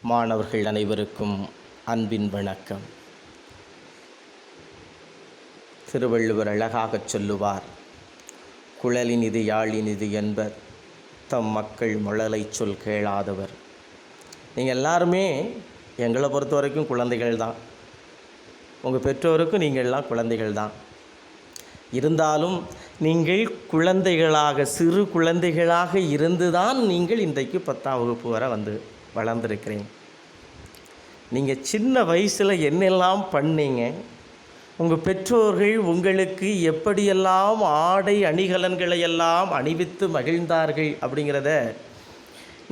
மாணவர்கள் அனைவருக்கும் அன்பின் வணக்கம். திருவள்ளுவர் அழகாகச் சொல்லுவார், குழலினிது யாழினிது என்பர் தம் மக்கள் முழலைச் சொல் கேளாதவர். நீங்கள் எல்லாருமே எங்களை பொறுத்த வரைக்கும் குழந்தைகள் தான். உங்கள் பெற்றோருக்கும் நீங்கள் எல்லாம் குழந்தைகள் தான். இருந்தாலும் நீங்கள் குழந்தைகளாக, சிறு குழந்தைகளாக இருந்து தான் நீங்கள் இன்றைக்கு 10ஆம் வகுப்பு வரை வளர்ந்துருக்கிறீங்க. நீங்கள் சின்ன வயசில் என்னெல்லாம் பண்ணீங்க, உங்கள் பெற்றோர்கள் உங்களுக்கு எப்படியெல்லாம் ஆடை அணிகலன்களை எல்லாம் அணிவித்து மகிழ்ந்தார்கள் அப்படிங்கிறத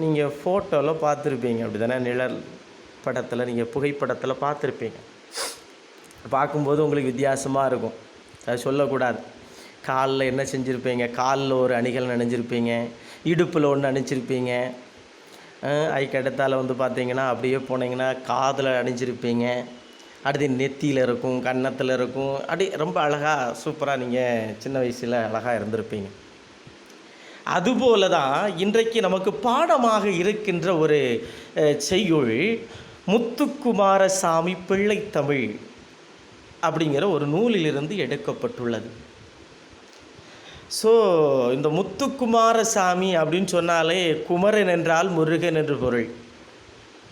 நீங்கள் ஃபோட்டோவில் பார்த்துருப்பீங்க. அப்படி தானே? நிழல் படத்தில், நீங்கள் புகைப்படத்தில் பார்த்துருப்பீங்க. பார்க்கும்போது உங்களுக்கு வித்தியாசமாக இருக்கும். அது சொல்லக்கூடாது. காலில் என்ன செஞ்சுருப்பீங்க? காலில் ஒரு அணிகலன் அணிஞ்சிருப்பீங்க, இடுப்பில் ஒன்று அணிஞ்சிருப்பீங்க. அதுக்கு அடுத்தால் பார்த்தீங்கன்னா அப்படியே போனீங்கன்னா காதில் அணிஞ்சிருப்பீங்க. அடுத்து நெத்தியில் இருக்கும், கன்னத்தில் இருக்கும். அப்படி ரொம்ப அழகாக சூப்பராக நீங்கள் சின்ன வயசில் அழகாக இருந்திருப்பீங்க. அதுபோல தான் இன்றைக்கு நமக்கு பாடமாக இருக்கின்ற ஒரு செய்யுள் முத்துக்குமாரசாமி பிள்ளைத்தமிழ் அப்படிங்கிற ஒரு நூலிலிருந்து எடுக்கப்பட்டுள்ளது. ஸோ இந்த முத்துக்குமாரசாமி அப்படின்னு சொன்னாலே குமரன் என்றால் முருகன் என்று பொருள்.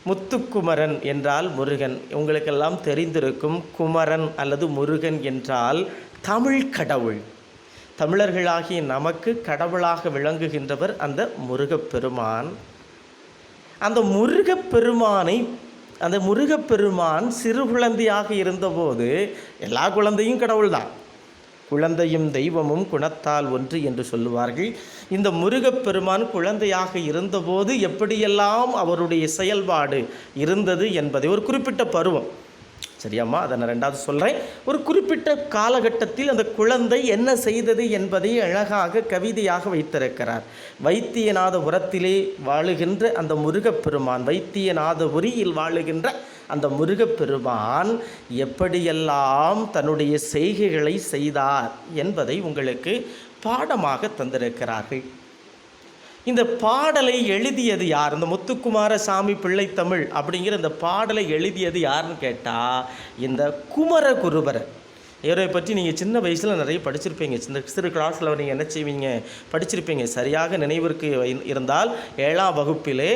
முத்துக்குமரன் என்றால் முருகன். உங்களுக்கெல்லாம் தெரிந்திருக்கும். குமரன் அல்லது முருகன் என்றால் தமிழ் கடவுள். தமிழர்களாகிய நமக்கு கடவுளாக விளங்குகின்றவர் அந்த முருகப்பெருமான். அந்த முருகப்பெருமான் சிறு குழந்தையாக இருந்தபோது, எல்லா குழந்தையும் கடவுள் தான், குழந்தையும் தெய்வமும் குணத்தால் ஒன்று என்று சொல்லுவார்கள். இந்த முருகப்பெருமான் குழந்தையாக இருந்தபோது எப்படியெல்லாம் அவருடைய செயல்பாடு இருந்தது என்பதை ஒரு குறிப்பிட்ட பருவம், சரியாம்மா, அதை நான் ரெண்டாவது சொல்கிறேன். ஒரு குறிப்பிட்ட காலகட்டத்தில் அந்த குழந்தை என்ன செய்தது என்பதை அழகாக கவிதையாக வைத்திருக்கிறார். வைத்தியநாதபுரத்திலே வாழுகின்ற அந்த முருகப்பெருமான், வைத்தியநாதபுரியில் வாழுகின்ற அந்த முருகப்பெருமான் எப்படியெல்லாம் தன்னுடைய செய்கைகளை செய்தார் என்பதை உங்களுக்கு பாடமாக தந்திருக்கிறார்கள். இந்த பாடலை எழுதியது யார்? இந்த முத்துக்குமாரசாமி பிள்ளைத்தமிழ் அப்படிங்கிற இந்த பாடலை எழுதியது யாருன்னு கேட்டால் இந்த குமரகுருபரர். இவரை பற்றி நீங்கள் சின்ன வயசில் நிறைய படிச்சிருப்பீங்க. சிறு கிளாஸில் நீங்கள் என்ன செய்வீங்க? படிச்சிருப்பீங்க. சரியாக நினைவிற்கு இருந்தால் 7ஆம் வகுப்பிலே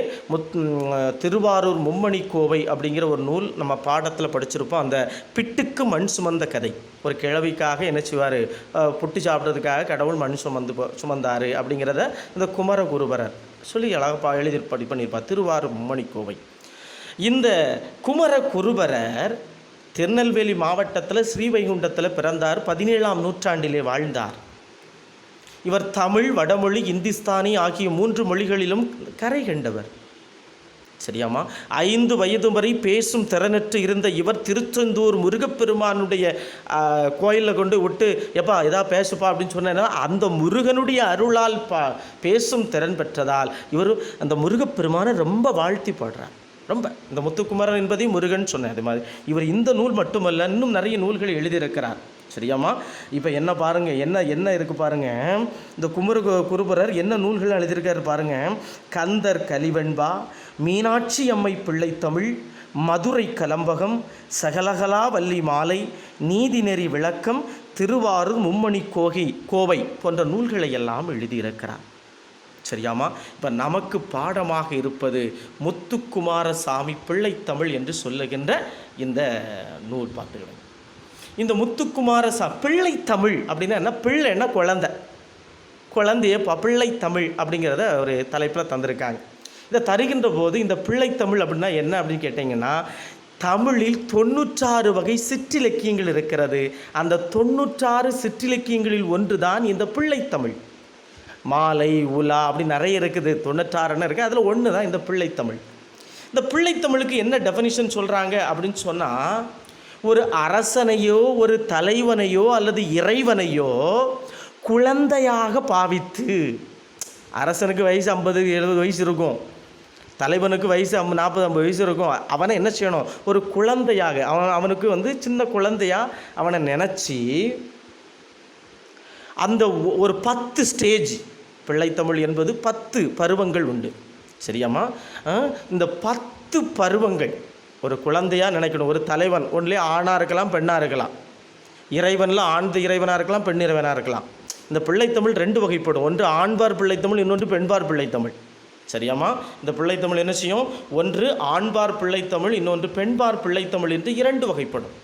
திருவாரூர் மும்மணி கோவை அப்படிங்கிற ஒரு நூல் நம்ம பாடத்தில் படிச்சிருப்போம். அந்த பிட்டுக்கு மண் சுமந்த கதை. ஒரு கிழவிக்காக என்ன செய்வார்? புட்டு சாப்பிட்றதுக்காக கடவுள் மண் சுமந்தார் அப்படிங்கிறத இந்த குமரகுருபரர் சொல்லி அழகாக எழுதி பண்ணியிருப்பார். திருவாரூர் மும்மணி கோவை. இந்த குமரகுருபரர் திருநெல்வேலி மாவட்டத்தில் ஸ்ரீவைகுண்டத்தில் பிறந்தார். 17ஆம் நூற்றாண்டிலே வாழ்ந்தார். இவர் தமிழ், வடமொழி, இந்திஸ்தானி ஆகிய 3 மொழிகளிலும் கரை கண்டவர். சரியாம்மா? 5 வயது வரை பேசும் திறனற்று இருந்த இவர் திருச்செந்தூர் முருகப்பெருமானுடைய கோயிலில் கொண்டு விட்டு, எப்பா எதா பேசுப்பா அப்படின்னு சொன்னா அந்த முருகனுடைய அருளால் பேசும் திறன் பெற்றதால் இவர் அந்த முருகப்பெருமானை ரொம்ப வாழ்த்தி பாடுறார். ரொம்ப இந்த முத்துக்குமரன் என்பதை முருகன் சொன்னேன். அது மாதிரி இவர் இந்த நூல் மட்டுமல்ல, இன்னும் நிறைய நூல்களை எழுதியிருக்கிறார். சரியாம்மா? இப்போ என்ன பாருங்கள், என்ன இருக்குது பாருங்கள். இந்த குருபரர் என்ன நூல்கள் எழுதியிருக்காரு பாருங்கள். கந்தர் கலிவெண்பா, மீனாட்சி அம்மை பிள்ளைத்தமிழ், மதுரை கலம்பகம், சகலகலா வள்ளி மாலை, நீதிநெறி விளக்கம், திருவாரூர் மும்மணி கோவை போன்ற நூல்களை எல்லாம் எழுதியிருக்கிறார். சரியாமா? இப்போ நமக்கு பாடமாக இருப்பது முத்துக்குமாரசாமி பிள்ளைத்தமிழ் என்று சொல்லுகின்ற இந்த நூல். பார்த்துக்கிறேன். இந்த பிள்ளைத்தமிழ் அப்படின்னா என்ன? பிள்ளைன்னா குழந்தைய பிள்ளைத்தமிழ் அப்படிங்கிறத ஒரு தலைப்பில் தந்திருக்காங்க. இதை தருகின்ற போது இந்த பிள்ளைத்தமிழ் அப்படின்னா என்ன அப்படின்னு கேட்டிங்கன்னா, தமிழில் 96 வகை சிற்றிலக்கியங்கள் இருக்கிறது. அந்த 96 சிற்றிலக்கியங்களில் ஒன்று தான் இந்த பிள்ளைத்தமிழ். மாலை, உலா அப்படி நிறைய இருக்குது, 96 இருக்குது. அதில் ஒன்று தான் இந்த பிள்ளைத்தமிழ். இந்த பிள்ளைத்தமிழுக்கு என்ன டெஃபினிஷன் சொல்கிறாங்க அப்படின்னு சொன்னால், ஒரு அரசனையோ ஒரு தலைவனையோ அல்லது இறைவனையோ குழந்தையாக பாவித்து, அரசனுக்கு வயசு 50-70 வயசு இருக்கும், தலைவனுக்கு வயசு 40-50 வயசு இருக்கும். அவனை என்ன செய்யணும்? ஒரு குழந்தையாக, அவனுக்கு சின்ன குழந்தையாக அவனை நினச்சி அந்த ஒரு 10 ஸ்டேஜ், பிள்ளைத்தமிழ் என்பது 10 பருவங்கள் உண்டு. சரியாம்மா? இந்த 10 10 பருவங்கள் ஒரு குழந்தையாக நினைக்கணும். ஒரு தலைவன் ஒன்றிலே ஆணாக இருக்கலாம், பெண்ணாக இருக்கலாம். இறைவனில் ஆண் இறைவனாக இருக்கலாம், பெண் இறைவனாக இருக்கலாம். இந்த பிள்ளைத்தமிழ் 2 வகைப்படும். ஒன்று ஆண்பார் பிள்ளைத்தமிழ், இன்னொன்று பெண்பார் பிள்ளைத்தமிழ். சரியாமா? இந்த பிள்ளைத்தமிழ் என்ன செய்யும்? ஒன்று ஆண்பார் பிள்ளைத்தமிழ், இன்னொன்று பெண்பார் பிள்ளைத்தமிழ் என்று 2 வகைப்படும்.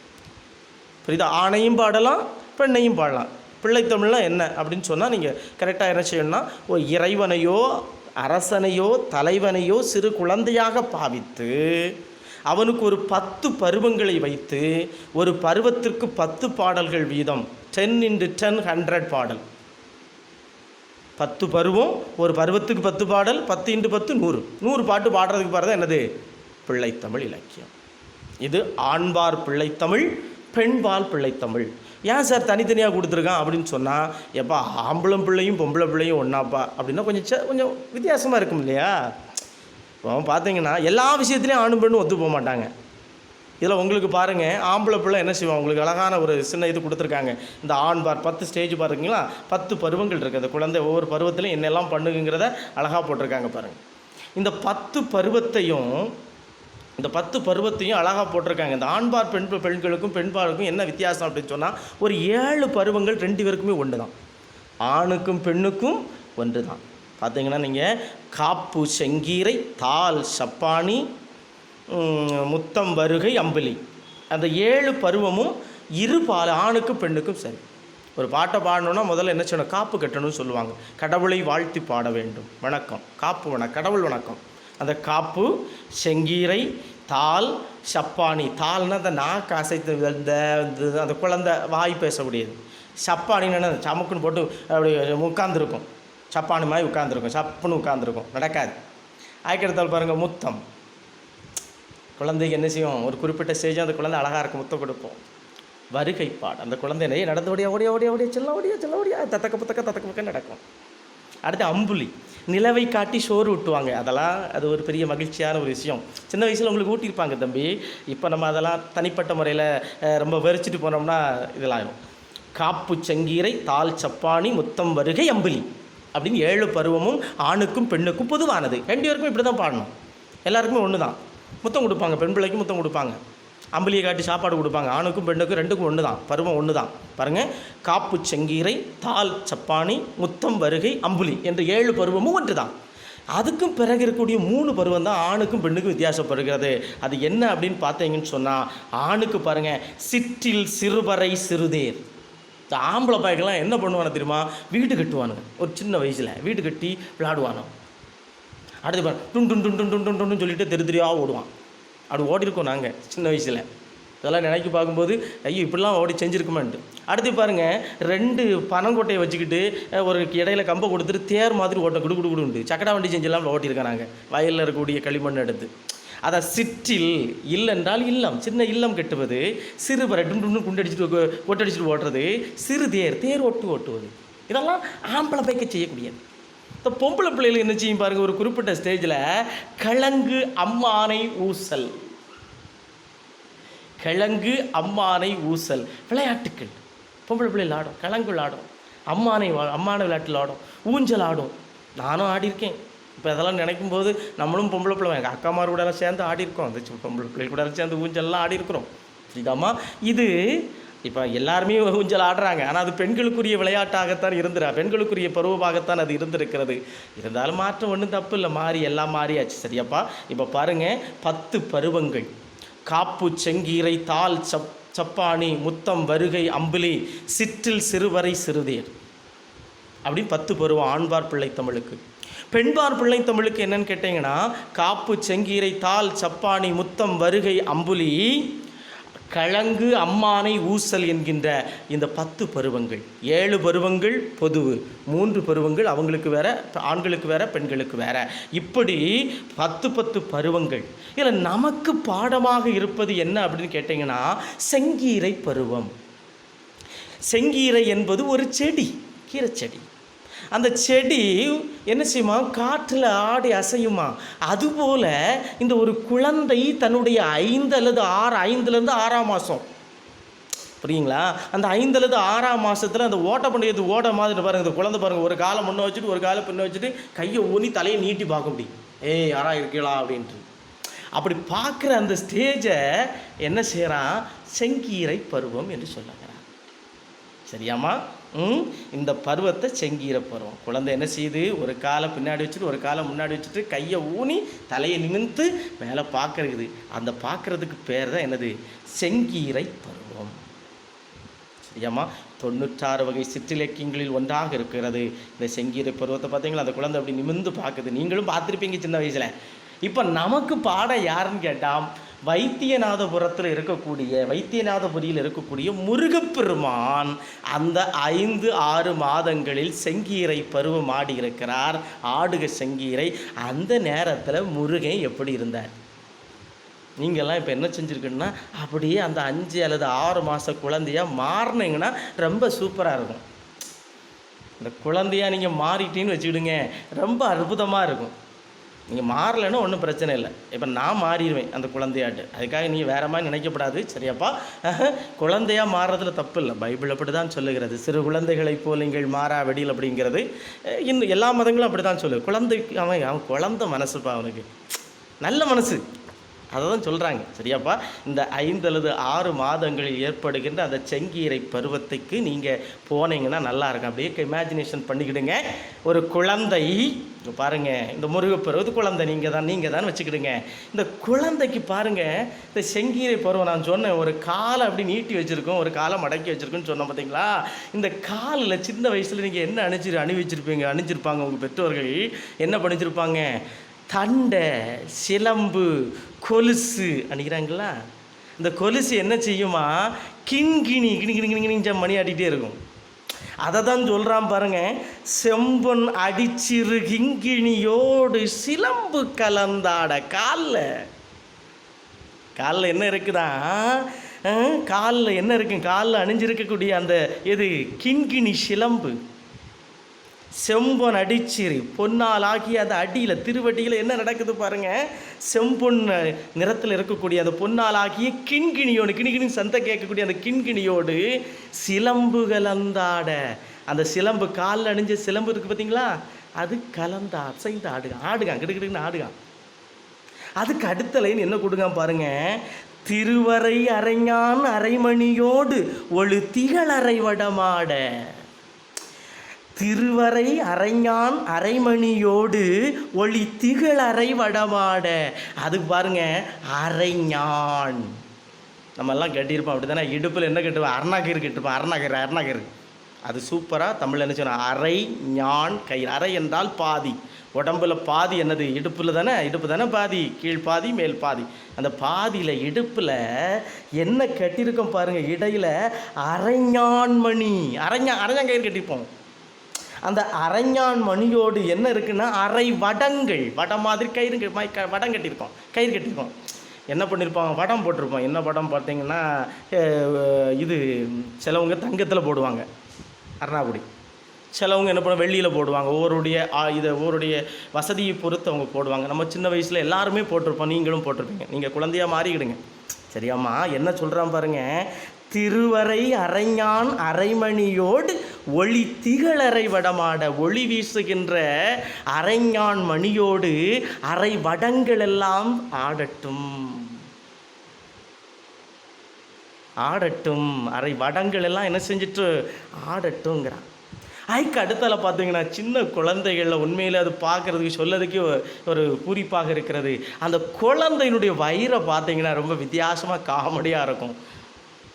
புரியுதா? ஆணையும் பாடலாம், பெண்ணையும் பாடலாம். பிள்ளைத்தமிழ்லாம் என்ன அப்படின்னு சொன்னால் நீங்கள் கரெக்டாக என்ன செய்யணும்னா, ஒரு இறைவனையோ அரசனையோ தலைவனையோ சிறு குழந்தையாக பாவித்து அவனுக்கு ஒரு 10 பருவங்களை வைத்து ஒரு பருவத்திற்கு 10 பாடல்கள் வீதம் 10 × 10 100 பாடல். 10 பருவம், ஒரு பருவத்துக்கு 10 பாடல், 10 × 10 100. 100 பாட்டு பாடுறதுக்கு பாருதான் என்னது? பிள்ளைத்தமிழ் இலக்கியம். இது ஆண்பார் பிள்ளைத்தமிழ், பெண்பால் பிள்ளைத்தமிழ். ஏன் சார் தனித்தனியாக கொடுத்துருக்கான் அப்படின்னு சொன்னால், எப்பா ஆம்பளம் பிள்ளையும் பொம்பளை பிள்ளையும் ஒன்றாப்பா அப்படின்னா கொஞ்சம் வித்தியாசமாக இருக்கும் இல்லையா? இப்போ பார்த்தீங்கன்னா எல்லா விஷயத்துலேயும் ஆணும் பெண்ணும் ஒத்து போக மாட்டாங்க. இதில் உங்களுக்கு பாருங்கள், ஆம்பளை பிள்ளை என்ன செய்வான்? உங்களுக்கு அழகான ஒரு சின்ன இது கொடுத்துருக்காங்க. இந்த ஆண் பார் 10 ஸ்டேஜ் பாருங்களா, 10 பருவங்கள் இருக்குது. அந்த குழந்தை ஒவ்வொரு பருவத்திலையும் என்னெல்லாம் பண்ணுங்கிறத அழகாக போட்டிருக்காங்க பாருங்கள். இந்த 10 பருவத்தையும் அழகாக போட்டிருக்காங்க. இந்த ஆண்பார் பெண்களுக்கும் பெண்பாருக்கும் என்ன வித்தியாசம் அப்படின்னு சொன்னால், ஒரு 7 பருவங்கள் 2 பேருக்குமே ஒன்று தான். ஆணுக்கும் பெண்ணுக்கும் ஒன்று தான். பார்த்தீங்கன்னா நீங்கள் காப்பு செங்கீரை தாள் சப்பானி முத்தம் வருகை அம்புலி, அந்த 7 பருவமும் இருபால் ஆணுக்கும் பெண்ணுக்கும் சரி. ஒரு பாட்டை பாடணுன்னா முதல்ல என்ன செய்யணும்? காப்பு கட்டணும்னு சொல்லுவாங்க. கடவுளை வாழ்த்தி பாட வேண்டும். வணக்கம், காப்பு கடவுள் வணக்கம். அந்த காப்பு செங்கீரை தாள் சப்பானி. தாள்னா அந்த நாக்கு அசைத்து அந்த குழந்தை வாய் பேசக்கூடியது. சப்பானின்னு சமுக்குன்னு போட்டு அப்படி உட்காந்துருக்கும். சப்பானி மாதிரி உட்காந்துருக்கும், சப்புன்னு உட்காந்துருக்கும், நடக்காது. ஆய்க்கெடுத்தால் பாருங்கள் முத்தம். குழந்தைக்கு என்ன செய்யும்? ஒரு குறிப்பிட்ட ஸ்டேஜ் அந்த குழந்தை அழகாக இருக்கும், முத்தம் கொடுப்போம். வருகைப்பாடு. அந்த குழந்தை நிறைய நடந்து ஓடியா செல்ல ஓடியா தத்தக்க பக்க நடக்கும். அடுத்து அம்புலி. நிலவை காட்டி சோறு ஊட்டுவாங்க. அதெல்லாம் அது ஒரு பெரிய மகிழ்ச்சியான ஒரு விஷயம். சின்ன வயசில் உங்களுக்கு ஊட்டியிருப்பாங்க தம்பி. இப்போ நம்ம அதெல்லாம் தனிப்பட்ட முறையில் ரொம்ப வெறிச்சிட்டு போனோம்னா இதெல்லாம் ஆகும். காப்பு செங்கீரை தாள் சப்பானி முத்தம் வருகை அம்புலி அப்படின்னு 7 பருவமும் ஆணுக்கும் பெண்ணுக்கும் பொதுவானது. 2 பேருக்கும் இப்படி தான் பாடணும். எல்லாருக்குமே ஒன்று தான். முத்தம் கொடுப்பாங்க, பெண் பிள்ளைக்கும் முத்தம் கொடுப்பாங்க, அம்புலியை காட்டி சாப்பாடு கொடுப்பாங்க. ஆணுக்கும் பெண்ணுக்கும் 2க்கும் ஒன்று தான், பருவம் ஒன்று தான். பாருங்கள், காப்பு செங்கீரை தாள் சப்பானி முத்தம் வருகை அம்புலி என்று 7 பருவமும் ஒன்று தான். அதுக்கும் பிறகு இருக்கக்கூடிய 3 பருவம் தான் ஆணுக்கும் பெண்ணுக்கும் வித்தியாசப்படுகிறது. அது என்ன அப்படின்னு பார்த்தீங்கன்னு சொன்னால், ஆணுக்கு பாருங்கள் சிற்றில் சிறுவரை சிறுதேர். இந்த ஆம்பளை பாய்க்கெல்லாம் என்ன பண்ணுவானு தெரியுமா? வீடு கட்டுவானுங்க. ஒரு சின்ன வயசில் வீடு கட்டி விளையாடுவானோ. அடுத்து பாரு டுன் டுன் டுன் டுன் டுன் டுன்னு சொல்லிட்டு தெரியாக ஓடுவான். அப்படி ஓடிருக்கோம் நாங்கள் சின்ன வயசில். இதெல்லாம் நினைக்கி பார்க்கும்போது ஐயோ இப்படிலாம் ஓடி செஞ்சுருக்குமான்ட்டு. அடுத்து பாருங்கள், 2 பனங்கொட்டையை வச்சுக்கிட்டு ஒரு இடையில கம்பை கொடுத்துட்டு தேர் மாதிரி ஓட்ட குடுகுடுண்டு சக்கடா வண்டி செஞ்செல்லாம் ஓட்டியிருக்கேன் நாங்கள். வயலில் இருக்கக்கூடிய களிமண் எடுத்து. அதை சிற்றில் இல்லென்றால் இல்லம், சின்ன இல்லம் கட்டுவது. சிறுவரை டுன்னு குண்டடிச்சுட்டு கொட்டடிச்சுட்டு ஓட்டுறது. சிறு தேர் ஓட்டுவது. இதெல்லாம் ஆம்பளை பைக்க செய்யக்கூடியது. இந்த பொம்பளை பிள்ளைகள் என்ன செய்யும் பாருங்கள், ஒரு குறிப்பிட்ட ஸ்டேஜில் கிழங்கு அம்மானை ஊசல். கிழங்கு அம்மானை ஊசல் விளையாட்டுக்கள். பொம்பளை பிள்ளைகள் ஆடும், கிழங்குகள் ஆடும், அம்மான விளையாட்டில் ஆடும், ஊஞ்சல் ஆடும். நானும் ஆடியிருக்கேன். இப்போ அதெல்லாம் நினைக்கும் போது நம்மளும் பொம்பளை பிள்ளை எங்கள் அக்காமார் கூட சேர்ந்து ஆடிருக்கோம். அந்த பொம்பளை பிள்ளை கூட சேர்ந்து ஊஞ்சல்லாம் ஆடிருக்கிறோம். இதாம்மா இது இப்போ எல்லாருமே ஊஞ்சல் ஆடுறாங்க. ஆனால் அது பெண்களுக்குரிய விளையாட்டாகத்தான் பெண்களுக்குரிய பருவமாகத்தான் அது இருந்திருக்கிறது. இருந்தாலும் மாற்றம் ஒன்றும் தப்பு இல்லை, எல்லாம் மாறியாச்சு. சரியாப்பா? இப்போ பாருங்கள், 10 பருவங்கள். காப்பு செங்கீரை தாள் சப்பானி முத்தம் வருகை அம்புலி சிற்றில் சிறுவரை சிறுதேர் அப்படின்னு 10 பருவம் ஆண்பார் பிள்ளை தமிழுக்கு. பெண்பார் பிள்ளை தமிழுக்கு என்னன்னு கேட்டிங்கன்னா, காப்பு செங்கீரை தாள் சப்பானி முத்தம் வருகை அம்புலி கிழங்கு அம்மானை ஊசல் என்கின்ற இந்த 10 பருவங்கள். 7 பருவங்கள் பொதுவு, 3 பருவங்கள் அவங்களுக்கு வேற, ஆண்களுக்கு வேற, பெண்களுக்கு வேற. இப்படி 10 பருவங்கள். இதில் நமக்கு பாடமாக இருப்பது என்ன அப்படின்னு கேட்டிங்கன்னா, செங்கீரை பருவம். செங்கீரை என்பது ஒரு செடி, கீரை செடி. அந்த செடி என்ன செய்யுமா? காற்றில் ஆடி அசையுமா? அதுபோல் இந்த ஒரு குழந்தை தன்னுடைய 5 அல்லது 5லேருந்து 6ஆம் மாதம், புரியுங்களா? அந்த 5 அல்லது 6ஆம் மாதத்தில் அந்த ஓட்ட பண்டிகை ஓட மாதிரி பாருங்கள். இந்த குழந்தை பாருங்கள், ஒரு காலை முன்னே வச்சுட்டு ஒரு காலை பின்ன வச்சுட்டு கையை ஊனி தலையை நீட்டி பார்க்க முடியும். யாரா இருக்கீங்களா அப்படின்ட்டு. அப்படி பார்க்குற அந்த ஸ்டேஜை என்ன செய்கிறான்? செங்கீரை பருவம் என்று சொல்லுகிறான். சரியாம்மா? இந்த பருவத்தை செங்கீரை பருவம். குழந்தை என்ன செய்யுது? ஒரு காலை பின்னாடி வச்சுட்டு ஒரு காலை முன்னாடி வச்சுட்டு கையை ஊனி தலையை நிமிர்ந்து மேலே பார்க்கறது. அந்த பார்க்குறதுக்கு பேர் தான் என்னது? செங்கீரை பருவம். சரியாம்மா? 96 வகை சிற்றிலக்கியங்களில் ஒன்றாக இருக்கிறது இந்த செங்கீரை பருவத்தை. பார்த்தீங்களா? அந்த குழந்தை அப்படி நிமிர்ந்து பார்க்குது. நீங்களும் பார்த்துருப்பீங்க சின்ன வயசில். இப்போ நமக்கு பாட யாருன்னு கேட்டால், வைத்தியநாதபுரத்தில் இருக்கக்கூடிய வைத்தியநாதபுரியில் இருக்கக்கூடிய முருகப்பெருமான் அந்த 5-6 மாதங்களில் செங்கீரை பருவம் ஆடி இருக்கிறார். ஆடுக செங்கீரை. அந்த நேரத்தில் முருகன் எப்படி இருந்தார்? நீங்கள்லாம் இப்போ என்ன செஞ்சுருக்குன்னா, அப்படியே அந்த 5 அல்லது 6 மாத குழந்தையாக மாறினீங்கன்னா ரொம்ப சூப்பராக இருக்கும். இந்த குழந்தையாக நீங்கள் மாறிட்டீன்னு வச்சுக்கிடுங்க, ரொம்ப அற்புதமாக இருக்கும். நீங்கள் மாறலைன்னா ஒன்றும் பிரச்சனை இல்லை. இப்போ நான் மாறிடுவேன் அந்த குழந்தையாட்டு. அதுக்காக நீங்கள் வேறு மாதிரி நினைக்கப்படாது. சரியாப்பா? குழந்தையாக மாறுறதுல தப்பு இல்லை. பைபிள் அப்படி தான் சொல்லுகிறது. சிறு குழந்தைகளைப் போல் நீங்கள் மாறாவெடியில் அப்படிங்கிறது. இன்னும் எல்லா மதங்களும் அப்படி தான் சொல்லு. குழந்தைக்கு அவன் குழந்தை மனசுப்பா, அவனுக்கு நல்ல மனசு. அதை தான் சொல்கிறாங்க. சரியாப்பா? இந்த 5 அல்லது 6 மாதங்களில் ஏற்படுகின்ற அந்த செங்கீரை பருவத்துக்கு நீங்கள் போனீங்கன்னா நல்லா இருக்கும். அப்படியே இமேஜினேஷன் பண்ணிக்கிடுங்க. ஒரு குழந்தை பாருங்கள், இந்த முருகப்பருவது குழந்தை நீங்கள் தான் வச்சுக்கிடுங்க. இந்த குழந்தைக்கு பாருங்கள், இந்த செங்கீரை பருவம் நான் சொன்னேன், ஒரு காலை அப்படி நீட்டி வச்சுருக்கோம், ஒரு காலை மடக்கி வச்சுருக்கோன்னு சொன்னோம். பார்த்தீங்களா? இந்த காலில் சின்ன வயசில் நீங்கள் என்ன அணிஞ்சிருப்பாங்க உங்கள் பெற்றோர்கள் என்ன பண்ணிச்சிருப்பாங்க? தண்டை, சிலம்பு, கொலுசு அணிக்கிறாங்களா? இந்த கொலுசு என்ன செய்யுமா? கிண்கிணி கிணிங்கிணிங்கிணிஞ்ச மணி ஆடிட்டே இருக்கும். அதை தான் சொல்கிறான் பாருங்க. செம்பொன் அடிச்சிறு கிங்கிணியோடு சிலம்பு கலந்தாட. காலில் என்ன இருக்குதா? காலில் என்ன இருக்கு? காலில் அணிஞ்சிருக்கக்கூடிய அந்த எது? கிண்கிணி சிலம்பு. செம்பொன் அடிச்சிரு பொன்னால் ஆகிய அந்த அடியில் திருவடியில் என்ன நடக்குது பாருங்கள். செம்பொன் நிறத்தில் இருக்கக்கூடிய அந்த பொன்னால் ஆகிய கிண்கிணியோடு, கிணிகிணி சந்தை கேட்கக்கூடிய அந்த கிண்கிணியோடு சிலம்பு கலந்தாட. அந்த சிலம்பு காலில் அணிஞ்ச சிலம்பு இருக்குது பார்த்தீங்களா? அது கலந்தா அசைந்து ஆடுகான் கிடுக்கிடுன்னு ஆடுகான். அதுக்கு அடுத்த லைன் என்ன கொடுங்க பாருங்க. திருவரை அரைஞான் அரைமணியோடு ஒளு திகழறை வடமாட. திருவரை அரைஞான் அரைமணியோடு ஒளி திகழறை வடமாட. அதுக்கு பாருங்க, அரைஞான் நம்மெல்லாம் கட்டியிருப்போம் அப்படி தானே. இடுப்பில் என்ன கட்டுவோம்? அருணாகயிறு கட்டுப்போம். அருணாகயிறு அது சூப்பராக தமிழில் என்ன சொன்னால் அரை ஞான் கயிறு. அரை என்றால் பாதி. உடம்புல பாதி என்னது? இடுப்பு தானே பாதி, கீழ் பாதி மேல் பாதி. அந்த பாதியில் இடுப்பில் என்ன கட்டியிருக்கோம் பாருங்கள். இடையில் அரைஞான் மணி, அரைஞான் கட்டியிருப்போம். அந்த அரைஞான் மணியோடு என்ன இருக்குன்னா அரை வடங்கள், வடம் மாதிரி கயிறு வடம் கட்டியிருக்கோம், கயிறு கட்டியிருக்கோம். என்ன பண்ணியிருப்பாங்க? வடம் போட்டிருப்போம். என்ன வடம் பார்த்தீங்கன்னா, இது சிலவங்க தங்கத்தில் போடுவாங்க அருணாக்குடி, சிலவங்க என்ன பண்ண வெள்ளியில் போடுவாங்க. ஒவ்வொருடைய வசதியை பொறுத்து அவங்க போடுவாங்க. நம்ம சின்ன வயசில் எல்லாருமே போட்டிருப்போம், நீங்களும் போட்டிருப்பீங்க. நீங்கள் குழந்தையாக மாறிக்கிடுங்க. சரியாம்மா? என்ன சொல்கிறான் பாருங்கள். திருவரை அரைஞான் அரைமணியோடு ஒளி திகழறை வடமாட. ஒளி வீசுகின்ற அரைஞான் மணியோடு அரை வடங்கள் எல்லாம் ஆடட்டும். அரை வடங்கள் எல்லாம் என்ன செஞ்சுட்டு ஆடட்டுங்கிறான். அதுக்கு அடுத்தால பார்த்தீங்கன்னா, சின்ன குழந்தைகளில் உண்மையில் அது பார்க்குறதுக்கு சொல்லதுக்கு ஒரு பூரிப்பாக இருக்கிறது. அந்த குழந்தையினுடைய வயிறை பார்த்தீங்கன்னா ரொம்ப வித்தியாசமாக காமெடியாக இருக்கும்.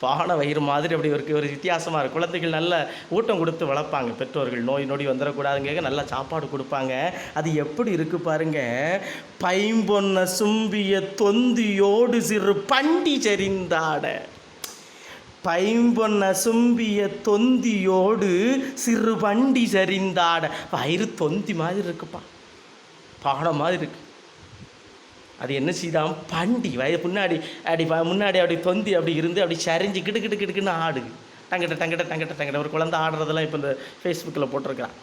பானை வயிறு மாதிரி அப்படி ஒரு வித்தியாசமாக இருக்கும். குழந்தைகள் நல்ல ஊட்டம் கொடுத்து வளர்ப்பாங்க பெற்றோர்கள். நோய் நொடி வந்துடக்கூடாதுங்க, நல்லா சாப்பாடு கொடுப்பாங்க. அது எப்படி இருக்குது பாருங்கள். பைம்பொன்ன சும்பிய தொந்தியோடு சிறு பண்டி செறிந்தாட. பைம்பொன்ன சும்பிய தொந்தியோடு சிறு பண்டி சரிந்தாட. வயிறு தொந்தி மாதிரி இருக்குப்பா, பானை மாதிரி இருக்கு. அது என்ன செய்தான்? பண்டி முன்னாடி அப்படி தொந்தி அப்படி இருந்து அப்படி சரிஞ்சு கிடுக்குன்னு ஆடுது. டங்கிட்ட ஒரு குழந்தை ஆடுறதெல்லாம் இப்போ இந்த ஃபேஸ்புக்கில் போட்டிருக்கிறான்,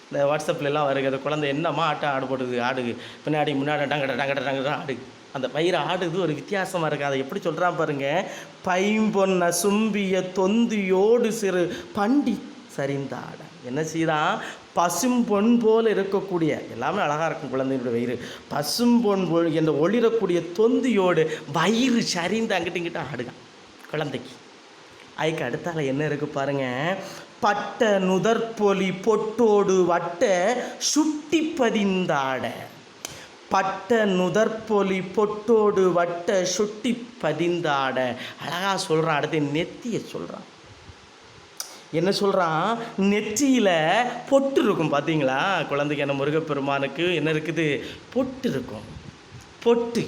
இந்த வாட்ஸ்அப்லாம் வருது. குழந்தை என்னம்மா ஆட்டம் ஆடுது பின்னாடி முன்னாடி டங்கிட்ட ஆடுது. அந்த வயிறு ஆடுது, ஒரு வித்தியாசமாக இருக்குது. அதை எப்படி சொல்கிறான் பாருங்கள். பைம்பொன்ன சும்பிய தொந்தியோடு சிறு பண்டி சரிந்தாட. என்ன செய்தான்? பசும் பொன் போல் இருக்கக்கூடிய, எல்லாமே அழகாக இருக்கும் குழந்தையினுடைய வயிறு, பசும் பொன் போல் என்ற ஒளிரக்கூடிய தொந்தியோடு வயிறு சரிந்து அங்கிட்டு இங்கிட்ட ஆடுகான் குழந்தைக்கு. அதுக்கு அடுத்தால என்ன இருக்குது பாருங்கள், பட்ட நுதற்பொலி பொட்டோடு வட்ட சுட்டி பதிந்தாட. பட்ட நுதற்பொலி பொட்டோடு வட்ட சுட்டி பதிந்தாட. அழகாக சொல்கிறான். அடுத்து நெத்தியை சொல்கிறான். என்ன சொல்கிறான், நெற்றியில் பொட்டு இருக்கும். பார்த்தீங்களா, குழந்தைக்கு என்ன முருகப்பெருமானுக்கு என்ன இருக்குது, பொட்டு இருக்கும். பொட்டு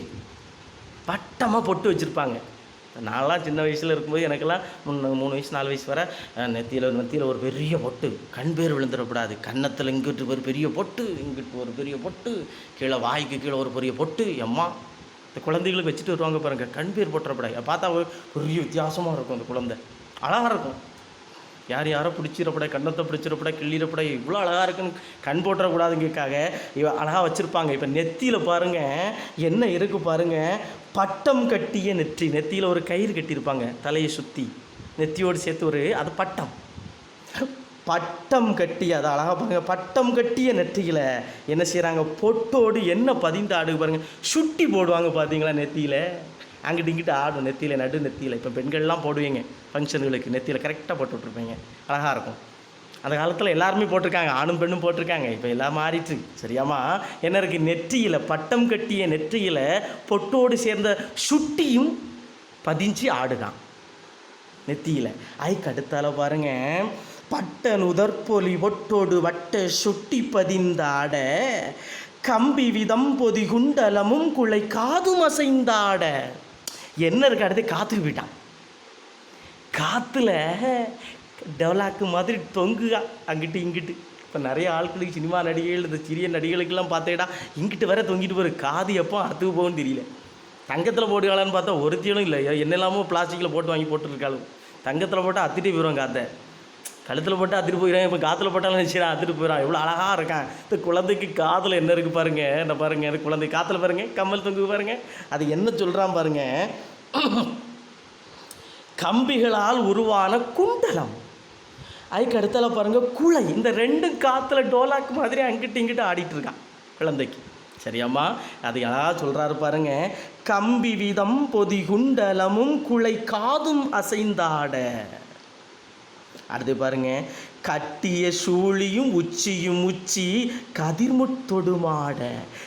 வட்டமாக பொட்டு வச்சுருப்பாங்க. நான்லாம் சின்ன வயசில் இருக்கும்போது எனக்கெல்லாம் 3 வயசு 4 வயசு வர நெத்தியில் ஒரு பெரிய பொட்டு, கண் பேர் விழுந்துடக்கூடாது. கன்னத்தில் இங்கிட்டு ஒரு பெரிய பொட்டு, இங்கிட்டு ஒரு பெரிய பொட்டு, கீழே வாய்க்கு கீழே ஒரு பெரிய பொட்டு. எம்மா, இந்த குழந்தைகளுக்கு வச்சுட்டு வருவாங்க பாருங்கள், கண் பேர் போட்டுறப்படாது. பார்த்தா பெரிய வித்தியாசமாக இருக்கும். அந்த குழந்தை அழகாக இருக்கும். யாரோ பிடிச்சிடப்பட, கண்ணத்தை பிடிச்சிடப்பட, கிள்ளிடப்பட, இவ்வளோ அழகாக இருக்குன்னு கண் போட்டுறக்கூடாதுங்கக்காக அழகாக வச்சுருப்பாங்க. இப்போ நெத்தியில் பாருங்கள் என்ன இருக்குது பாருங்கள், பட்டம் கட்டிய நெற்றி. நெத்தியில் ஒரு கயிறு கட்டியிருப்பாங்க தலையை சுற்றி, நெத்தியோடு சேர்த்து அது பட்டம். பட்டம் கட்டி, அதை அழகாக பாருங்கள், பட்டம் கட்டிய நெற்றியில் என்ன செய்கிறாங்க, பொட்டோடு என்ன பதிந்து ஆடு பாருங்கள், சுட்டி போடுவாங்க. பார்த்தீங்களா, நெத்தியில் அங்கிட்டு இங்கிட்டு ஆடும். நெத்தியில் நடு நெத்தியில் இப்போ பெண்கள்லாம் போடுவீங்க ஃபங்க்ஷனுங்களுக்கு, நெத்தியில் கரெக்டாக போட்டு விட்ருப்பீங்க, அழகாக இருக்கும். அந்த காலத்தில் எல்லாருமே போட்டிருக்காங்க, ஆணும் பெண்ணும் போட்டிருக்காங்க. இப்போ எல்லாம் மாறிட்டு சரியாமா. என்ன இருக்குது, நெற்றியில் பட்டம் கட்டிய நெற்றியில் பொட்டோடு சேர்ந்த சுட்டியும் பதிஞ்சு ஆடுதான் நெத்தியில். அதுக்கு அடுத்தால பாருங்கள், பட்ட நுதற்பொலி பொட்டோடு வட்ட சுட்டி பதிந்தாட கம்பி விதம் பொதி குண்டலமும் குலை காதும் அசைந்தாட. என்ன இருக்கு, அடுத்து காற்றுக்கு போயிட்டான். காற்றுல டெவலாக்கு மாதிரி தொங்குகா அங்கிட்டு இங்கிட்டு. இப்போ நிறைய ஆட்களுக்கு, சினிமா நடிகைகள், இந்த சிறிய நடிகைகளுக்கெல்லாம் பார்த்தேடா இங்கிட்டு வர தொங்கிட்டு போகிற காது எப்போ அறுத்துக்கு போகும்னு தெரியல. தங்கத்தில் போட்டுக்கலான்னு பார்த்தா ஒருத்தியும் இல்லை, என்னெல்லாமோ பிளாஸ்டிக்கில் போட்டு வாங்கி போட்டுருக்காள். தங்கத்தில் போட்டால் அத்திட்டு போயிடுவாங்க, காற்றை கழுத்தில் போட்டால் அத்திட்டு போயிடுறான். இப்போ காற்றுல போட்டாலும் நினச்சிடா அத்திட்டு போயிடான். எவ்வளோ அழகாக இருக்கான். இந்த குழந்தைக்கு காதில் என்ன இருக்குது பாருங்கள், என்ன பாருங்கள், அந்த குழந்தை காற்றுல பாருங்கள் கம்மல் தொங்கு பாருங்கள். அது என்ன சொல்கிறான் பாருங்கள், கம்பிகளால் உருவான குண்டலம். அதுக்கு அடுத்தால பாருங்கள் குலை. இந்த ரெண்டும் காற்றுல டோலாக்கு மாதிரி அங்கிட்டு இங்கிட்டு ஆடிட்டுருக்கான் குழந்தைக்கு. சரியாம்மா, அது அழகாக சொல்கிறாரு பாருங்க, கம்பி விதம் பொதி குண்டலமும் குலை காதும் அசைந்தாட. அடுத்து பாருங்க, கட்டிய சூழியும் உச்சியும் உச்சி கதிர்முட்டொடுமாட.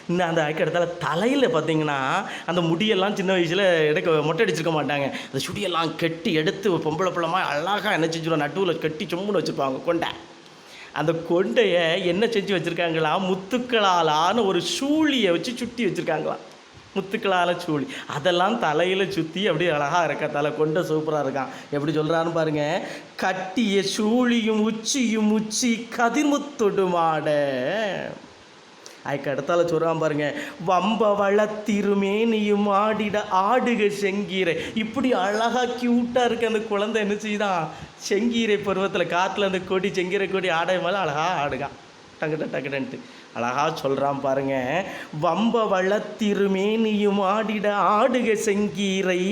இன்னும் அந்த இடத்துல தலையில் பார்த்தீங்கன்னா அந்த முடியெல்லாம் சின்ன வயசில் மொட்டை அடிச்சிருக்க மாட்டாங்க. அந்த சுடியெல்லாம் கெட்டி எடுத்து பொம்பளை பிள்ளமாக அழகாக என்ன செஞ்சுருவோம், நடுவில் கட்டி சொம்முன்னு வச்சுருப்பாங்க கொண்டை. அந்த கொண்டையை என்ன செஞ்சு வச்சுருக்காங்களாம், முத்துக்களாலான ஒரு சூழியை வச்சு சுட்டி வச்சுருக்காங்களாம். முத்துக்களால் சூழி அதெல்லாம் தலையில் சுற்றி அப்படியே அழகாக இருக்கா. தலை கொண்டை சூப்பராக இருக்கான். எப்படி சொல்கிறான்னு பாருங்கள், கட்டிய சூழியும் உச்சியும் உச்சி கதிர்முத்தொடுமாட. அதுக்கு அடுத்தால சொல்கிறான் பாருங்க, வம்ப வளத்திருமேனியும் ஆடிட ஆடுக செங்கீரை. இப்படி அழகாக க்யூட்டாக இருக்க அந்த குழந்தை என்ன செய்யுதான், செங்கீரை பருவத்தில் காற்றுல அந்த கொடி செங்கீரை கொடி ஆடை மேலே அழகாக ஆடுகான் டக்குடன்ட்டு அழகாக சொல்கிறான் பாருங்க, வம்ப வளத்திருமேனியும் ஆடிட ஆடுக செங்கீரை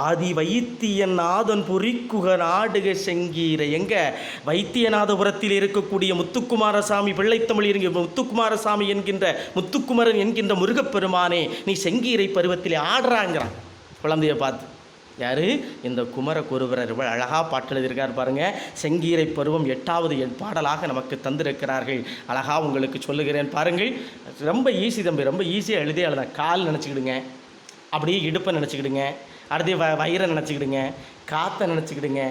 ஆதி வைத்தியநாதன் புரிக்குகன் ஆடுக செங்கீரை. எங்கே, வைத்தியநாதபுரத்தில் இருக்கக்கூடிய முத்துக்குமாரசாமி பிள்ளைத்தமிழ் இருங்க முத்துக்குமாரசாமி என்கின்ற முத்துக்குமரன் என்கின்ற முருகப்பெருமானே, நீ செங்கீரை பருவத்தில் ஆடுறாங்கிறான் குழந்தைய பார்த்து. யார், இந்த குமரகுருபரர் அழகாக பாட்டு எழுதியிருக்கார் பாருங்கள். செங்கீரை பருவம் 8வது பாடலாக நமக்கு தந்திருக்கிறார்கள். அழகாக உங்களுக்கு சொல்லுகிறேன் பாருங்கள். ரொம்ப ஈஸி தம்பி, ரொம்ப ஈஸியாக எழுதி எழுதான். கால் நினச்சிக்கிடுங்க, அப்படியே இடுப்பை நினச்சிக்கிடுங்க, அடுத்து வயிறை நினச்சிக்கிடுங்க, காற்றை நினச்சிக்கிடுங்க,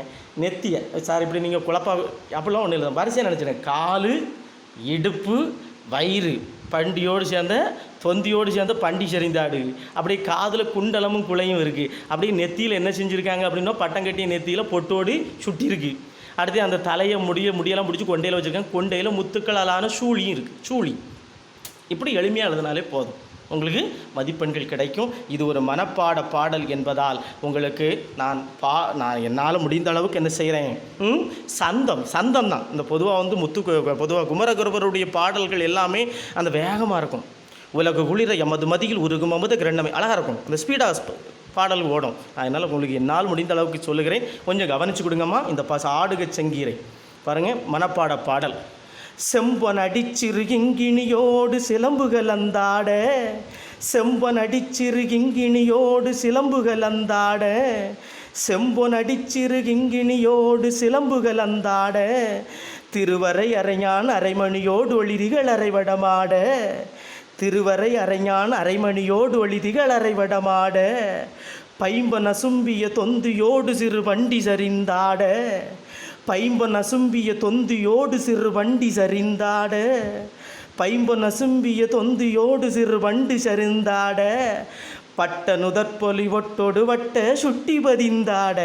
நெத்தியை சார் இப்படி நீங்கள் குழப்பா அப்படிலாம் ஒன்றும் இல்லை, வரிசையாக நினச்சிடுங்க. கால், இடுப்பு, வயிறு, பண்டியோடு சேர்ந்த தொந்தியோடு சேர்ந்த பண்டி செறிந்தாடு. அப்படியே காதில் குண்டலமும் குலையும் இருக்குது. அப்படியே நெத்தியில் என்ன செஞ்சுருக்காங்க அப்படின்னா, பட்டம் கட்டிய நெத்தியில் பொட்டோடு சுட்டிருக்கு. அடுத்து அந்த தலையை முடியெல்லாம் பிடிச்சி கொண்டையில் வச்சுருக்காங்க. கொண்டையில் முத்துக்களாலான சூழியும் இருக்குது. சூழி இப்படி எளிமையாக எழுதினாலே போதும், உங்களுக்கு மதிப்பெண்கள் கிடைக்கும். இது ஒரு மனப்பாட பாடல் என்பதால் உங்களுக்கு நான் என்னால் முடிந்த அளவுக்கு என்ன செய்கிறேன், சந்தம் தான். இந்த பொதுவாக குமரகுருபருடைய பாடல்கள் எல்லாமே அந்த வேகமாக இருக்கும். உலக குளிர எமது மதியில் உருகும் அமுத கிரண்ணமை அழகாக இருக்கும். அந்த ஸ்பீடாக பாடல் ஓடும். அதனால் உங்களுக்கு என்னால் முடிந்த அளவுக்கு சொல்லுகிறேன், கொஞ்சம் கவனித்து கொடுங்கம்மா. இந்த ஆடுக செங்கீரை பாருங்கள், மனப்பாட பாடல். செம்பொன் அடிச்சிறு கிங்கிணியோடு சிலம்புகள் அந்தாட, செம்பொன் அடிச்சிறு கிங்கிணியோடு சிலம்புகள் அந்தாட, செம்பொன் அடிச்சிறு கிங்கிணியோடு சிலம்புகள் அந்தாட, திருவரை அரைஞான் அரைமணியோடு ஒளிதிகள் அரைவடமாட, திருவரை அரைஞான் அரைமணியோடு ஒளிதிகள் அரைவடமாட, பைம்பன் அசும்பிய தொந்தியோடு சிறு வண்டி சரிந்தாட, பைம்பன் அசும்பிய தொந்தியோடு சிறு வண்டி சரிந்தாட, பைம்பன் அசும்பிய தொந்தியோடு சிறு வண்டி சரிந்தாட, பட்ட நுதற்பொலி ஒட்டோடு வட்ட சுட்டி பதிந்தாட,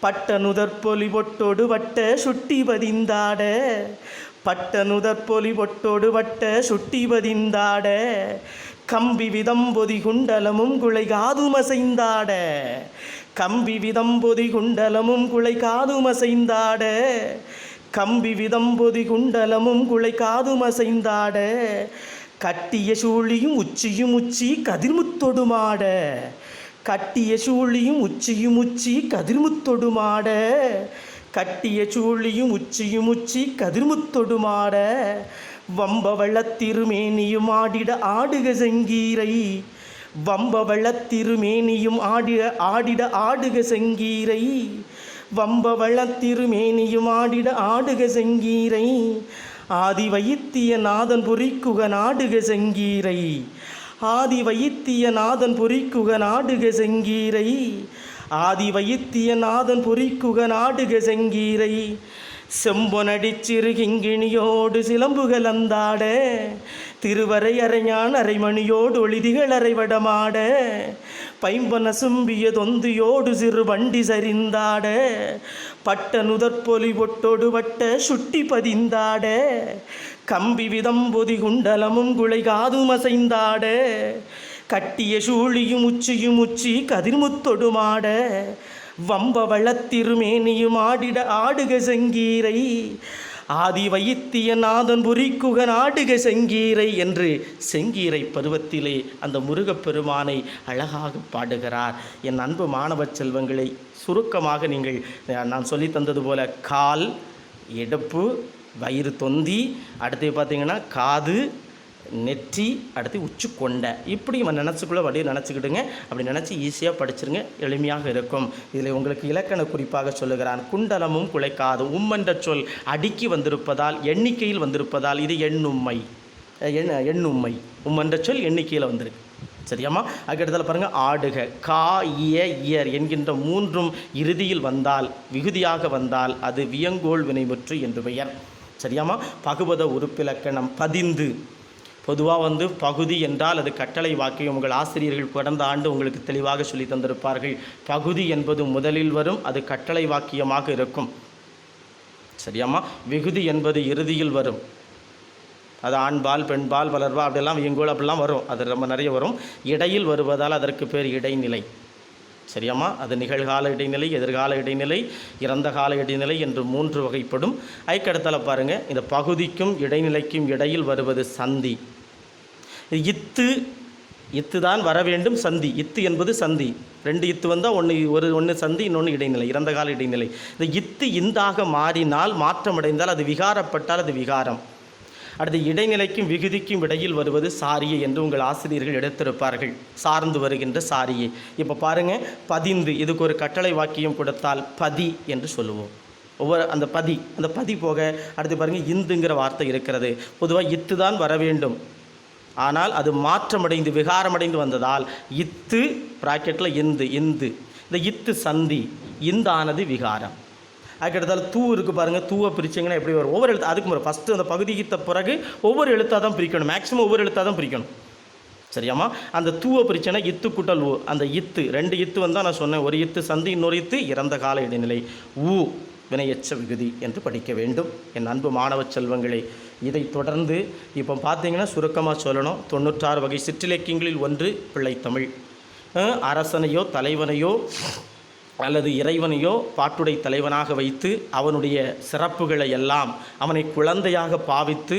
பட்ட நுதற்பொலி ஒட்டோடு வட்ட சுட்டி பதிந்தாட, பட்ட நுதற்பொலி ஒட்டோடு வட்ட சுட்டி பதிந்தாட, கம்பி விதம்பொதி குண்டலமும் குலை காதுமசைந்தாட, கம்பி விதம்பொதி குண்டலமும் குலை காதுமசைந்தாட, கம்பி விதம்பொதி குண்டலமும் குலை காதுமசைந்தாட, கட்டிய சூழியும் உச்சியும் உச்சி கதிர்முத்தொடுமாட, கட்டிய சூழியும் உச்சியும் உச்சி கதிர்முத்தொடுமாட, கட்டிய சூழியும் உச்சியும் உச்சி கதிர்முத்தொடுமாட, வம்ப வள்ளத்திருமேனியும் ஆடிட ஆடுக செங்கீரை, வம்ப வள்ளத்திருமேனியும் ஆடிட ஆடுக செங்கீரை, வம்ப வள்ளத்திருமேனியும் ஆடிட ஆடுக செங்கீரை, ஆதி வைத்திய நாதன் புரிக்குக நாடுக செங்கீரை, ஆதி வைத்திய நாதன் புரிக்குக நாடுக செங்கீரை, ஆதி வைத்திய நாதன் புரிக்குக நாடுக செங்கீரை, செம்பொனடிச்சிறு கிங்கிணியோடு சிலம்புகள் அந்தாட, திருவரை அரைஞான் அரைமணியோடு ஒளிதிகள் அரைவடமாட, பைம்பன் அசும்பிய தொந்தியோடு சிறு வண்டி சரிந்தாட, பட்ட நுதற்பொலி ஒட்டோடு வட்ட சுட்டி பதிந்தாட, கம்பி விதம்பொதி குண்டலமும் குலை காதுமசைந்தாட, கட்டிய சூழியும் உச்சியும் உச்சி கதிர்முத்தொடுமாட, வம்ப வள்ளத்திருமேனியும் ஆடிட ஆடுக செங்கீரை, ஆதி வைத்திய நாதன் புரிக்குக நாடுக செங்கீரை என்று செங்கீரை பருவத்திலே அந்த முருகப்பெருமானை அழகாக பாடுகிறார். என் அன்பு மாணவ செல்வங்களை, சுருக்கமாக நீங்கள் நான் சொல்லி தந்தது போல கால், இடுப்பு, வயிறு தொந்தி, அடுத்து பார்த்திங்கன்னா காது, நெற்றி, அடுத்து உச்சி கொண்டை, இப்படி நம்ம நினச்சிக்குள்ளே வடியை நினச்சிக்கிட்டுங்க. அப்படி நினச்சி ஈஸியாக படிச்சிருங்க, எளிமையாக இருக்கும். இதில் உங்களுக்கு இலக்கண குறிப்பாக சொல்லுகிறான். குண்டலமும் குலைக்காதும் உம்மன்ற சொல் அடுக்கி வந்திருப்பதால், எண்ணிக்கையில் வந்திருப்பதால் இது எண்ணும்மை, எண்ணும்மை. உம்மன்ற சொல் எண்ணிக்கையில் வந்திருக்கு. சரியாம்மா? அதுக்கடுத்தால் பாருங்கள், ஆடுக, கா, இய, இயர் என்கின்ற மூன்றும் இறுதியில் வந்தால், விகுதியாக வந்தால் அது வியங்கோள் வினைமுற்று என்று பெயர். சரியாம்மா? பகுபத உறுப்பிலக்கணம் பதிந்து. பொதுவாக பகுதி என்றால் அது கட்டளை வாக்கியம். உங்கள் ஆசிரியர்கள் கடந்த ஆண்டு உங்களுக்கு தெளிவாக சொல்லி தந்திருப்பார்கள். பகுதி என்பது முதலில் வரும், அது கட்டளை வாக்கியமாக இருக்கும். சரியாம்மா? விகுதி என்பது இறுதியில் வரும், அது ஆண்பால், பெண்பால், வளர்வா, அப்படியெல்லாம் வியங்கோள் அப்படிலாம் வரும். அது ரொம்ப நிறைய வரும். இடையில் வருவதால் அதற்கு பேர் இடைநிலை. சரியாம்மா? அது நிகழ்கால இடைநிலை, எதிர்கால இடைநிலை, இறந்த கால இடைநிலை என்று 3 வகைப்படும். அதுக்கடுத்தால் பாருங்கள், இந்த பகுதிக்கும் இடைநிலைக்கும் இடையில் வருவது சந்தி. இத்து தான் வர வேண்டும். சந்தி, இத்து என்பது சந்தி. 2 இத்து வந்தால் ஒன்று சந்தி, இன்னொன்று இடைநிலை, இறந்த கால இடைநிலை. இந்த இத்து இந்தாக மாறினால், மாற்றமடைந்தால், அது விகாரப்பட்டால் அது விகாரம். அடுத்து இடைநிலைக்கும் விகுதிக்கும் இடையில் வருவது சாரியை என்று உங்கள் ஆசிரியர்கள் எடுத்திருப்பார்கள். சார்ந்து வருகின்ற சாரியை. இப்போ பாருங்கள், பதிந்து, இதுக்கு ஒரு கட்டளை வாக்கியம் கொடுத்தால் பதி என்று சொல்லுவோம். அந்த பதி போக அடுத்து பாருங்கள், இந்துங்கிற வார்த்தை இருக்கிறது. பொதுவாக இத்து தான் வர வேண்டும், ஆனால் அது மாற்றமடைந்து விகாரமடைந்து வந்ததால் இத்து ப்ராக்கெட்டில் இந்து. இந்த இத்து சந்தி, இந்தானது விகாரம். அதுக்கடுத்தால் தூ இருக்குது பாருங்கள். தூவை பிரிச்சிங்கன்னா எப்படி வரும்? ஒவ்வொரு எழுத்து அதுக்கு முறை ஃபஸ்ட்டு அந்த பகுதிக்கு பிறகு ஒவ்வொரு எழுத்தாக தான் பிரிக்கணும். மேக்ஸிமம் ஒவ்வொரு எழுத்தாக தான் பிரிக்கணும். சரியாம்மா? அந்த தூவை பிரிச்சேன்னா இத்து கூட்டல் ஊ. அந்த இத்து 2 இத்து வந்தால் நான் சொன்னேன், ஒரு இத்து சந்தி, இன்னொரு இத்து இறந்த கால இடைநிலை. ஊ வினையெச்ச விகுதி என்று படிக்க வேண்டும். என் அன்பு மாணவ செல்வங்களே, இதை தொடர்ந்து இப்போ பார்த்தீங்கன்னா சுருக்கமாக சொல்லணும், 96 வகை சிற்றிலக்கியங்களில் ஒன்று பிள்ளைத்தமிழ். அரசனையோ தலைவனையோ அல்லது இறைவனையோ பாட்டுடை தலைவனாக வைத்து அவனுடைய சிறப்புகளை எல்லாம், அவனை குழந்தையாக பாவித்து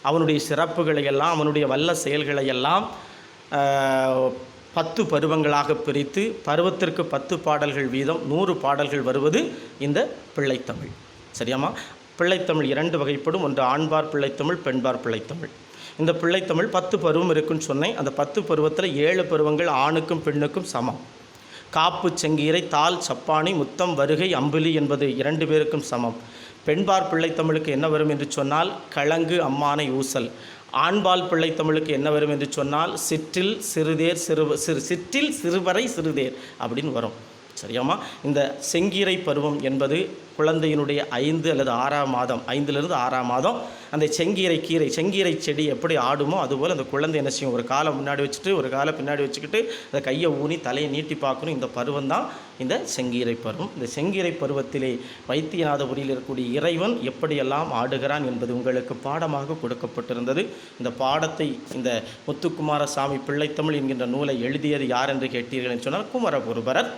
அவனுடைய சிறப்புகளை எல்லாம், அவனுடைய வல்ல செயல்களை எல்லாம் 10 பருவங்களாக பிரித்து, பருவத்திற்கு 10 பாடல்கள் வீதம் 100 பாடல்கள் வருவது இந்த பிள்ளைத்தமிழ். சரியாம்மா? பிள்ளைத்தமிழ் 2 வகைப்படும். ஒன்று ஆண்பார் பிள்ளைத்தமிழ், பெண்பார் பிள்ளைத்தமிழ். இந்த பிள்ளைத்தமிழ் 10 பருவம் இருக்குன்னு சொன்னேன். அந்த 10 பருவத்தில் 7 பருவங்கள் ஆணுக்கும் பெண்ணுக்கும் சமம். காப்பு, செங்கீரை, தாள், சப்பானி, முத்தம், வருகை, அம்புலி என்பது 2 பேருக்கும் சமம். பெண்பார் பிள்ளைத்தமிழுக்கு என்ன வரும் என்று சொன்னால் களங்கு, அம்மானை, ஊசல். ஆண்பால் பிள்ளைத்தமிழுக்கு என்ன வரும் என்று சொன்னால் சிற்றில், சிறுதேர், சிற்றில், சிறுவரை, சிறுதேர் அப்படின்னு வரும். சரியாமா? இந்த செங்கீரை பருவம் என்பது குழந்தையினுடைய 5 அல்லது 6ஆம் மாதம், 5லிருந்து 6ஆம் மாதம் அந்த செங்கீரை செடி எப்படி ஆடுமோ அதுபோல் அந்த குழந்தை என்ன செய்யும், ஒரு காலை முன்னாடி வச்சுட்டு ஒரு காலை பின்னாடி வச்சுக்கிட்டு அந்த கையை ஊனி தலையை நீட்டி பார்க்கணும். இந்த பருவம் தான் இந்த செங்கீரை பருவம். இந்த செங்கீரை பருவத்திலே வைத்தியநாதபுரியில் இருக்கக்கூடிய இறைவன் எப்படியெல்லாம் ஆடுகிறான் என்பது உங்களுக்கு பாடமாக கொடுக்கப்பட்டிருந்தது. இந்த பாடத்தை இந்த முத்துக்குமாரசாமி பிள்ளைத்தமிழ் என்கின்ற நூலை எழுதியது யார் என்று கேட்டீர்கள் என்று சொன்னால் குமரகுருபரர்.